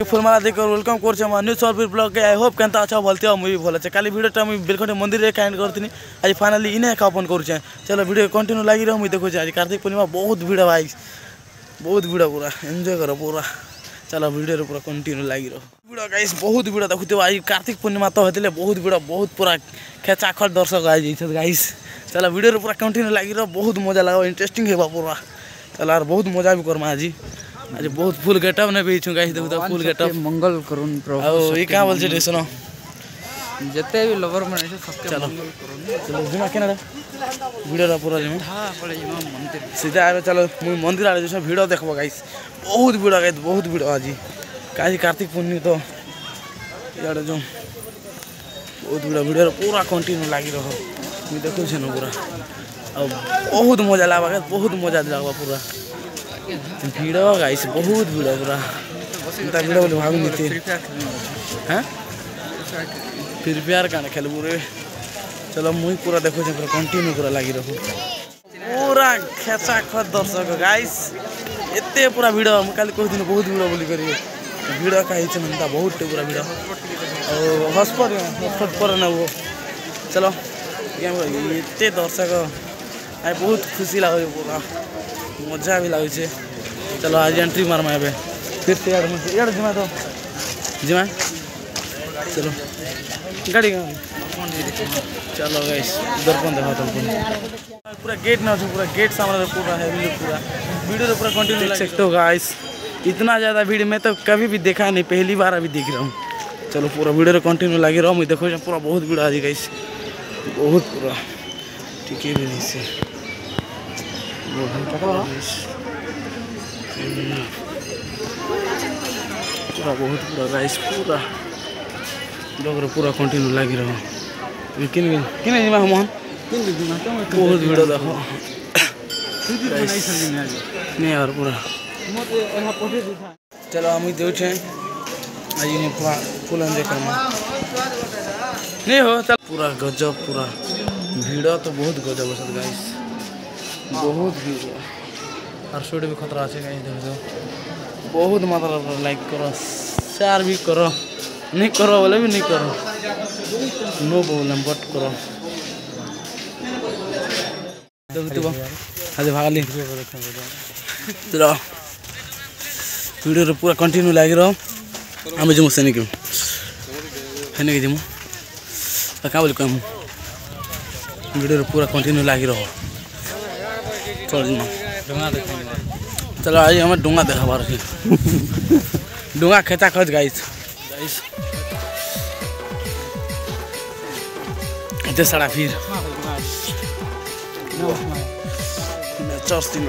फुलमाला देकर वेलकम कर new service blog के आई होप केनता अच्छा भलते हो मुझे भल अच्छे काली वीडियो मुझे बेलखंडी मंदिर रे काइंड करती आज फाइनाली इन्हें ओपन करुचे चलो वीडियो कंटिन्यू लगी रहो मुझे देखो आज कार्तिक पूर्णिमा बहुत भिड़ भाई बहुत भिड़ पूरा एंजॉय करो पूरा चलो वीडियो पूरा कंटिन्यू लगी रहो भिड़ गाइस बहुत भिड़ देखुते आज कार्तिक पूर्णिमा तो होते बहुत भिड़ बहुत पूरा खेचाखट दर्शक आई गाइस चलो वीडियो पूरा कंटिन्यू लगी रहो बहुत मजा लगा इंटरेस्टिंग है पूरा चलो यार बहुत मजा भी करमा आज बहुत फुल गेटअप ने भी गाइस देखो फुल गेटअप मंगल करून प्रभु और ये क्या बोलछे रे सुनो जते भी लवर मन है सबके चलो मंगल करून चलो जिमा केना वीडियो पूरा जिमा हां पड़े जिमा मंदिर सीधा आबे चलो मु मंदिर आले जैसे वीडियो देखबो गाइस बहुत भिड़ गाइस बहुत भिड़ आज काजी कार्तिक पूर्णिमा तो यार जो बहुत भिड़ वीडियो पूरा कंटिन्यू लागी रहो मु देखो छ न पूरा और बहुत मजा लागबा बहुत मजा लागबा पूरा भिड़ गाइस बहुत भिड़ पूरा इंता भिड़ बोले भाग नीति हैं फिर प्यार काने खेलबू रे चलो मुई पूरा देखो पूरा कंटिन्यू पूरा लगी रहो पूरा खेचा खत दर्शक गाइस एते पूरा भिड़ मु काली कह दिन बहुत भिड़ बोली करी भिड़ का हिच मनता बहुत पूरा भिड़ और हॉस्पिटल पर ना वो चलो एते दर्शक आई बहुत खुशी लगे पूरा मजा भी लगे चलो आज एंट्री मारमा ए फिर से यार जिमा तो जिमा चलो गाड़ी चलो गाइस दर्पण देखो दर्पण पूरा गेट ना पूरा गेट सामने पूरा है पूरा वीडियो पूरा कंटिन्यू देख सकते हो गाइस इतना ज़्यादा भीड़ मैं तो कभी भी देखा नहीं पहली बार अभी देख रहा हूँ चलो पूरा वीडियो कंटिन्यू लगे रहा हूँ देखो पूरा बहुत भीड़ आज गाइस बहुत पूरा ठीक है भी नहीं से पूरा बहुत पूरा गाइस पूरा लोग पूरा कंटिन्यू लगी रहो किन जिमा हम बहुत भिड़ देखो नहीं और पूरा चलो हम देखे आज पूरा फुल एंजॉय करना नहीं हो चल पूरा गजब पूरा भिड़ तो बहुत गजब है गाइस बहुत भीड़ और शूट भी खतरा है गाइस देखो बहुत मतलब लाइक करो शेयर भी करो नहीं करो बोले भी नहीं करो नो प्रॉब्लम बट करो देखो आज भागली चलो वीडियो पूरा कंटिन्यू लगी रहो आम जमु सेने के जमु क्या बोल कम वीडियो पूरा कंटिन्यू लगी रहो चलो आज हमें डोंगा देखाबार डोंगा खेचा खच गाइस इतने सारा फिर चर्च दिन